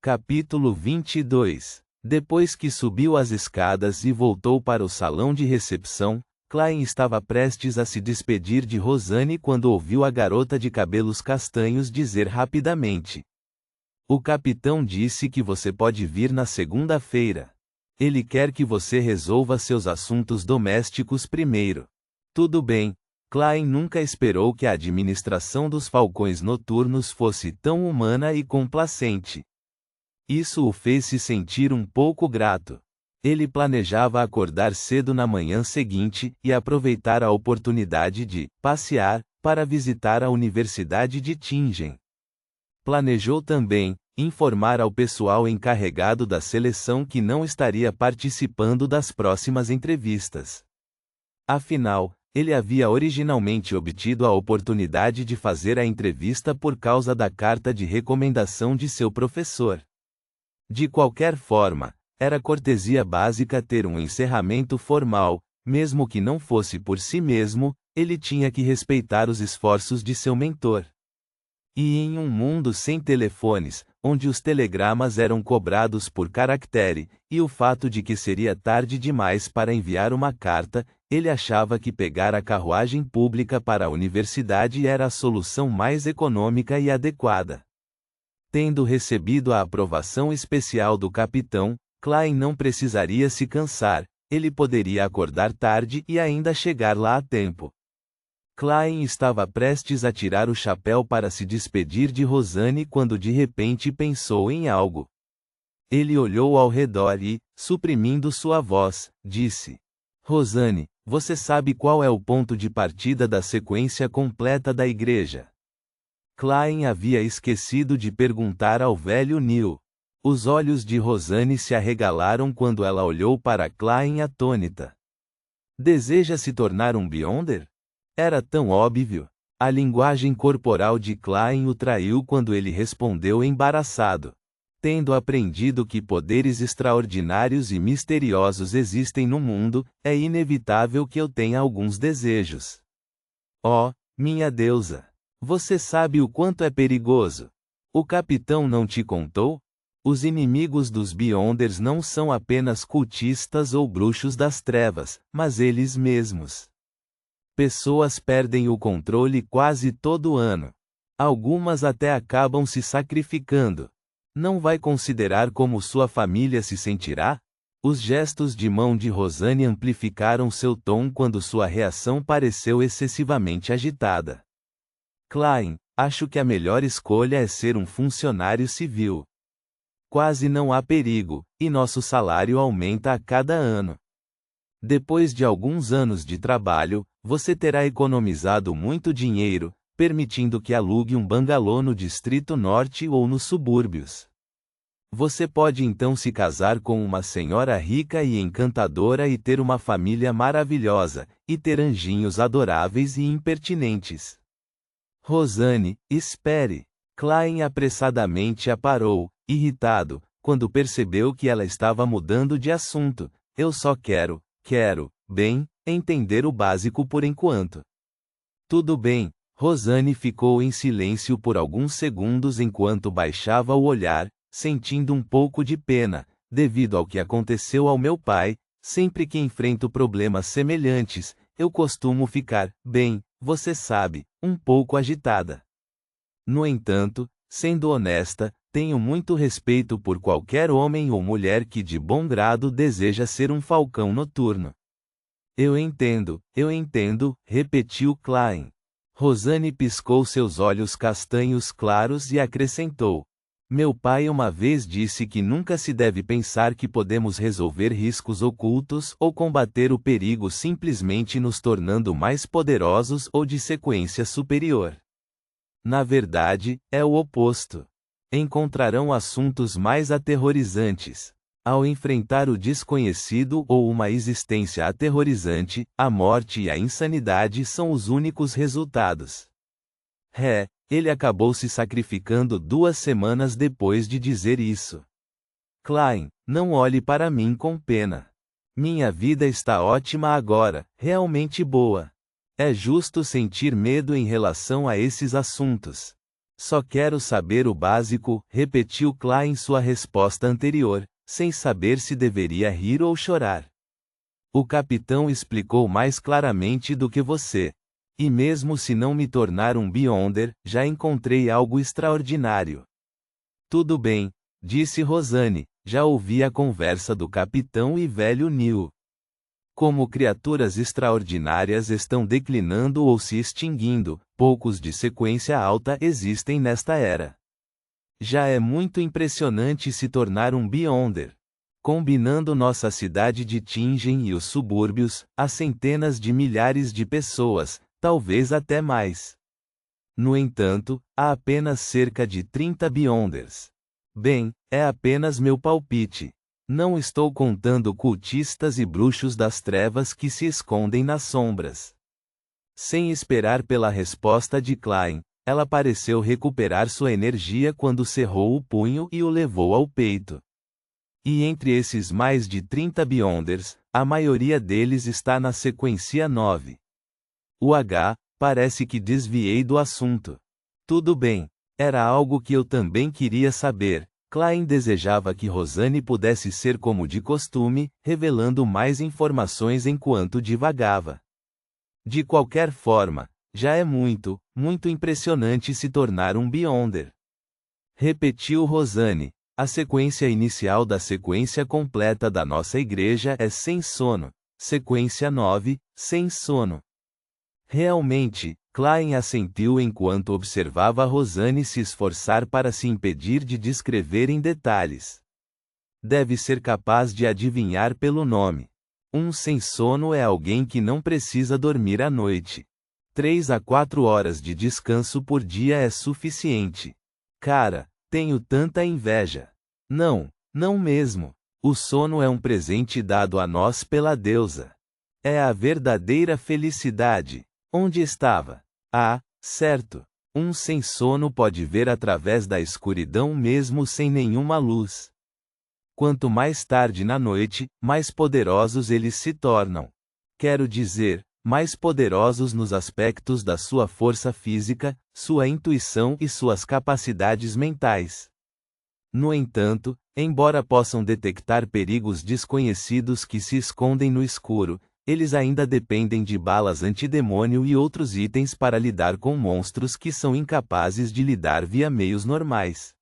Capítulo 22. Depois que subiu as escadas e voltou para o salão de recepção, Klein estava prestes a se despedir de Rosanne quando ouviu a garota de cabelos castanhos dizer rapidamente: "O capitão disse que você pode vir na segunda-feira. Ele quer que você resolva seus assuntos domésticos primeiro." Tudo bem. Klein nunca esperou que a administração dos falcões noturnos fosse tão humana e complacente. Isso o fez se sentir um pouco grato. Ele planejava acordar cedo na manhã seguinte e aproveitar a oportunidade de passear para visitar a Universidade de Tingen. Planejou também informar ao pessoal encarregado da seleção que não estaria participando das próximas entrevistas. Afinal, ele havia originalmente obtido a oportunidade de fazer a entrevista por causa da carta de recomendação de seu professor. De qualquer forma, era cortesia básica ter um encerramento formal, mesmo que não fosse por si mesmo, ele tinha que respeitar os esforços de seu mentor. E em um mundo sem telefones, onde os telegramas eram cobrados por caractere, e o fato de que seria tarde demais para enviar uma carta, ele achava que pegar a carruagem pública para a universidade era a solução mais econômica e adequada. Tendo recebido a aprovação especial do capitão, Klein não precisaria se cansar, ele poderia acordar tarde e ainda chegar lá a tempo. Klein estava prestes a tirar o chapéu para se despedir de Rosanne quando de repente pensou em algo. Ele olhou ao redor e, suprimindo sua voz, disse: "Rosanne, você sabe qual é o ponto de partida da sequência completa da igreja?" Klein havia esquecido de perguntar ao velho Neil. Os olhos de Rosanne se arregalaram quando ela olhou para Klein atônita. "Deseja se tornar um Beyonder?" Era tão óbvio. A linguagem corporal de Klein o traiu quando ele respondeu embaraçado. "Tendo aprendido que poderes extraordinários e misteriosos existem no mundo, é inevitável que eu tenha alguns desejos." "Oh, minha deusa! Você sabe o quanto é perigoso. O capitão não te contou? Os inimigos dos Beyonders não são apenas cultistas ou bruxos das trevas, mas eles mesmos. Pessoas perdem o controle quase todo ano. Algumas até acabam se sacrificando. Não vai considerar como sua família se sentirá?" Os gestos de mão de Rosanne amplificaram seu tom quando sua reação pareceu excessivamente agitada. "Klein, acho que a melhor escolha é ser um funcionário civil. Quase não há perigo, e nosso salário aumenta a cada ano. Depois de alguns anos de trabalho, você terá economizado muito dinheiro, permitindo que alugue um bangalô no Distrito Norte ou nos subúrbios. Você pode então se casar com uma senhora rica e encantadora e ter uma família maravilhosa, e ter anjinhos adoráveis e impertinentes." "Rosanne, espere." Klein apressadamente a parou, irritado, quando percebeu que ela estava mudando de assunto. "Eu só quero, bem, entender o básico por enquanto." "Tudo bem." Rosanne ficou em silêncio por alguns segundos enquanto baixava o olhar, sentindo um pouco de pena, devido ao que aconteceu ao meu pai. "Sempre que enfrento problemas semelhantes, eu costumo ficar, bem, você sabe, um pouco agitada. No entanto, sendo honesta, tenho muito respeito por qualquer homem ou mulher que de bom grado deseja ser um falcão noturno." Eu entendo, repetiu Klein. Rosanne piscou seus olhos castanhos claros e acrescentou: "Meu pai uma vez disse que nunca se deve pensar que podemos resolver riscos ocultos ou combater o perigo simplesmente nos tornando mais poderosos ou de sequência superior. Na verdade, é o oposto. Encontrarão assuntos mais aterrorizantes. Ao enfrentar o desconhecido ou uma existência aterrorizante, a morte e a insanidade são os únicos resultados." Ele acabou se sacrificando 2 semanas depois de dizer isso. "Klein, não olhe para mim com pena. Minha vida está ótima agora, realmente boa. É justo sentir medo em relação a esses assuntos. Só quero saber o básico, repetiu Klein sua resposta anterior, sem saber se deveria rir ou chorar. O capitão explicou mais claramente do que você. E mesmo se não me tornar um Beyonder, já encontrei algo extraordinário. Tudo bem, disse Rosane, já ouvi a conversa do capitão e velho Neil. Como criaturas extraordinárias estão declinando ou se extinguindo, poucos de sequência alta existem nesta era. Já é muito impressionante se tornar um Beyonder. Combinando nossa cidade de Tingen e os subúrbios, há centenas de milhares de pessoas, talvez até mais. No entanto, há apenas cerca de 30 Beyonders. Bem, é apenas meu palpite. Não estou contando cultistas e bruxos das trevas que se escondem nas sombras. Sem esperar pela resposta de Klein, ela pareceu recuperar sua energia quando cerrou o punho e o levou ao peito. E entre esses mais de 30 Beyonders, a maioria deles está na sequência 9. O H, parece que desviei do assunto. Tudo bem, era algo que eu também queria saber. Klein desejava que Rosane pudesse ser como de costume, revelando mais informações enquanto divagava. De qualquer forma, já é muito, muito impressionante se tornar um Beyonder. Repetiu Rosane. A sequência inicial da sequência completa da nossa igreja é sem sono. Sequência 9, sem sono. Realmente, Klein assentiu enquanto observava Rosane se esforçar para se impedir de descrever em detalhes. Deve ser capaz de adivinhar pelo nome. Um sem sono é alguém que não precisa dormir à noite. 3 a 4 horas de descanso por dia é suficiente. Cara, tenho tanta inveja. Não, não mesmo. O sono é um presente dado a nós pela deusa. É a verdadeira felicidade. Onde estava? Ah, certo. Um sem sono pode ver através da escuridão mesmo sem nenhuma luz. Quanto mais tarde na noite, mais poderosos eles se tornam. Quero dizer, mais poderosos nos aspectos da sua força física, sua intuição e suas capacidades mentais. No entanto, embora possam detectar perigos desconhecidos que se escondem no escuro, eles ainda dependem de balas antidemônio e outros itens para lidar com monstros que são incapazes de lidar via meios normais.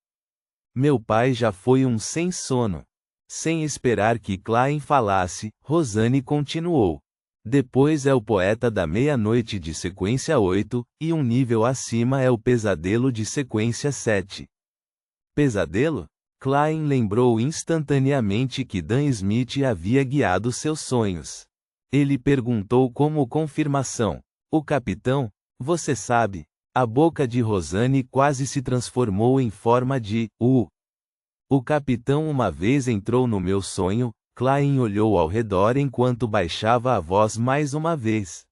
Meu pai já foi um sem sono. Sem esperar que Klein falasse, Rosane continuou. Depois é o poeta da meia-noite de sequência 8, e um nível acima é o pesadelo de sequência 7. Pesadelo? Klein lembrou instantaneamente que Dan Smith havia guiado seus sonhos. Ele perguntou como confirmação. O capitão? Você sabe. A boca de Rosane quase se transformou em forma de U. O capitão uma vez entrou no meu sonho. Klein olhou ao redor enquanto baixava a voz mais uma vez.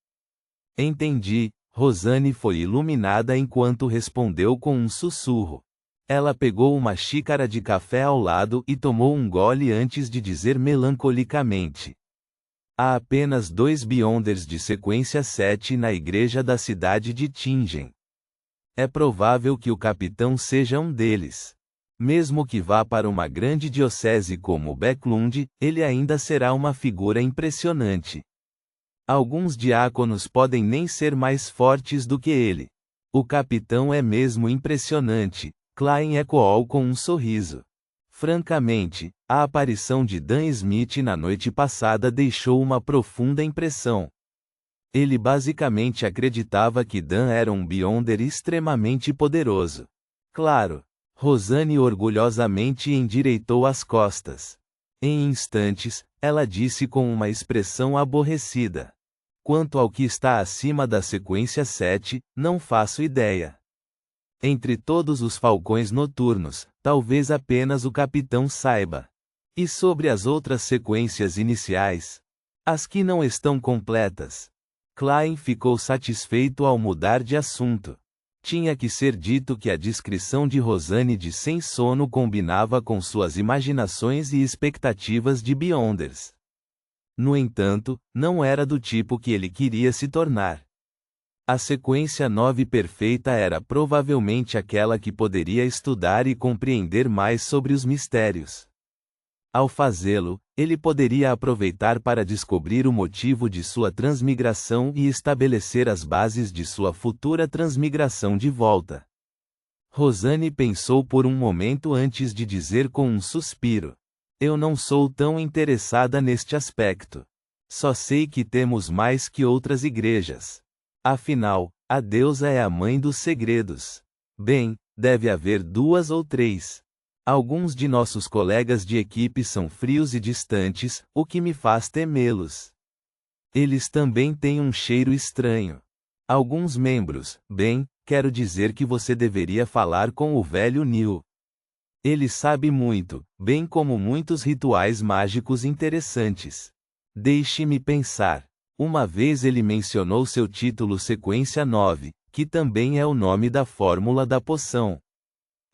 Entendi. Rosane foi iluminada enquanto respondeu com um sussurro. Ela pegou uma xícara de café ao lado e tomou um gole antes de dizer melancolicamente. Há apenas 2 Beyonders de sequência 7 na igreja da cidade de Tingen. É provável que o capitão seja um deles. Mesmo que vá para uma grande diocese como Backlund, ele ainda será uma figura impressionante. Alguns diáconos podem nem ser mais fortes do que ele. O capitão é mesmo impressionante, Klein ecoou com um sorriso. Francamente, a aparição de Dan Smith na noite passada deixou uma profunda impressão. Ele basicamente acreditava que Dan era um Beyonder extremamente poderoso. Claro. Rosane orgulhosamente endireitou as costas. Em instantes, ela disse com uma expressão aborrecida. Quanto ao que está acima da sequência 7, não faço ideia. Entre todos os falcões noturnos, talvez apenas o capitão saiba. E sobre as outras sequências iniciais? As que não estão completas. Klein ficou satisfeito ao mudar de assunto. Tinha que ser dito que a descrição de Rosane de sem sono combinava com suas imaginações e expectativas de Beyonders. No entanto, não era do tipo que ele queria se tornar. A sequência 9 perfeita era provavelmente aquela que poderia estudar e compreender mais sobre os mistérios. Ao fazê-lo, ele poderia aproveitar para descobrir o motivo de sua transmigração e estabelecer as bases de sua futura transmigração de volta. Rosane pensou por um momento antes de dizer com um suspiro: eu não sou tão interessada neste aspecto. Só sei que temos mais que outras igrejas. Afinal, a deusa é a mãe dos segredos. Bem, deve haver 2 ou 3. Alguns de nossos colegas de equipe são frios e distantes, o que me faz temê-los. Eles também têm um cheiro estranho. Alguns membros, bem, quero dizer que você deveria falar com o velho Neil. Ele sabe muito, bem como muitos rituais mágicos interessantes. Deixe-me pensar. Uma vez ele mencionou seu título Sequência 9, que também é o nome da fórmula da poção.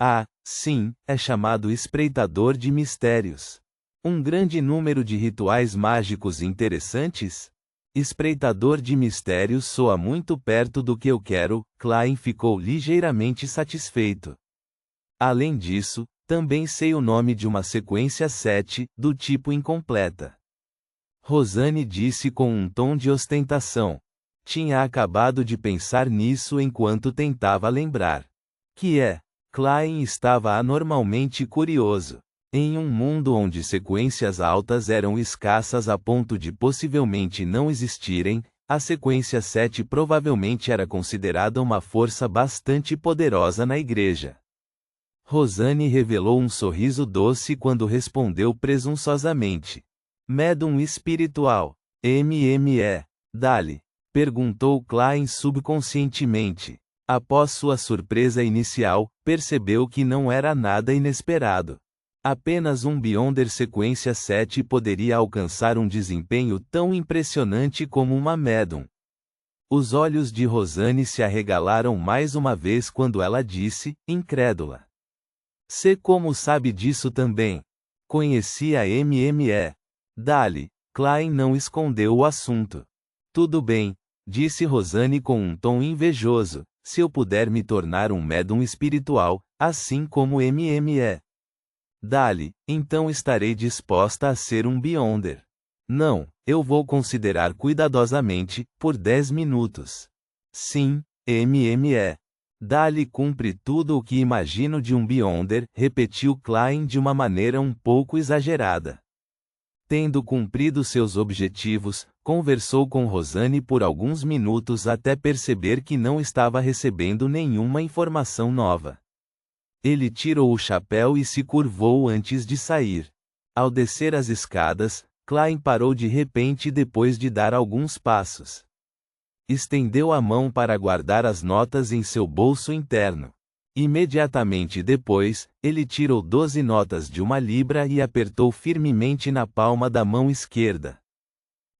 Ah, sim, é chamado Espreitador de Mistérios. Um grande número de rituais mágicos interessantes? Espreitador de Mistérios soa muito perto do que eu quero. Klein ficou ligeiramente satisfeito. Além disso, também sei o nome de uma sequência 7, do tipo incompleta. Rosane disse com um tom de ostentação. Tinha acabado de pensar nisso enquanto tentava lembrar. Que é? Klein estava anormalmente curioso. Em um mundo onde sequências altas eram escassas a ponto de possivelmente não existirem, a sequência 7 provavelmente era considerada uma força bastante poderosa na igreja. Rosane revelou um sorriso doce quando respondeu presunçosamente. Médium espiritual. MME. Dali. Perguntou Klein subconscientemente. Após sua surpresa inicial, percebeu que não era nada inesperado. Apenas um Beyonder sequência 7 poderia alcançar um desempenho tão impressionante como uma médium. Os olhos de Rosane se arregalaram mais uma vez quando ela disse, incrédula. Você como sabe disso também? Conheci a MME. Dali. Klein não escondeu o assunto. Tudo bem, disse Rosane com um tom invejoso, se eu puder me tornar um médium espiritual, assim como MME. Dali, então estarei disposta a ser um Beyonder. Não, eu vou considerar cuidadosamente, por 10 minutos. Sim, MME. Dali cumpre tudo o que imagino de um Beyonder, repetiu Klein de uma maneira um pouco exagerada. Tendo cumprido seus objetivos, conversou com Rosane por alguns minutos até perceber que não estava recebendo nenhuma informação nova. Ele tirou o chapéu e se curvou antes de sair. Ao descer as escadas, Klein parou de repente depois de dar alguns passos. Estendeu a mão para guardar as notas em seu bolso interno. Imediatamente depois, ele tirou 12 notas de uma libra e apertou firmemente na palma da mão esquerda.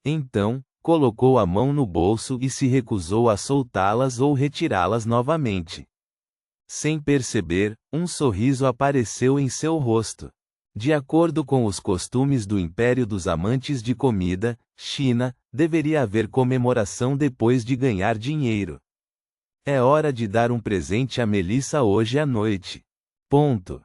Então, colocou a mão no bolso e se recusou a soltá-las ou retirá-las novamente. Sem perceber, um sorriso apareceu em seu rosto. De acordo com os costumes do Império dos Amantes de Comida, China, deveria haver comemoração depois de ganhar dinheiro. É hora de dar um presente a Melissa hoje à noite. Ponto.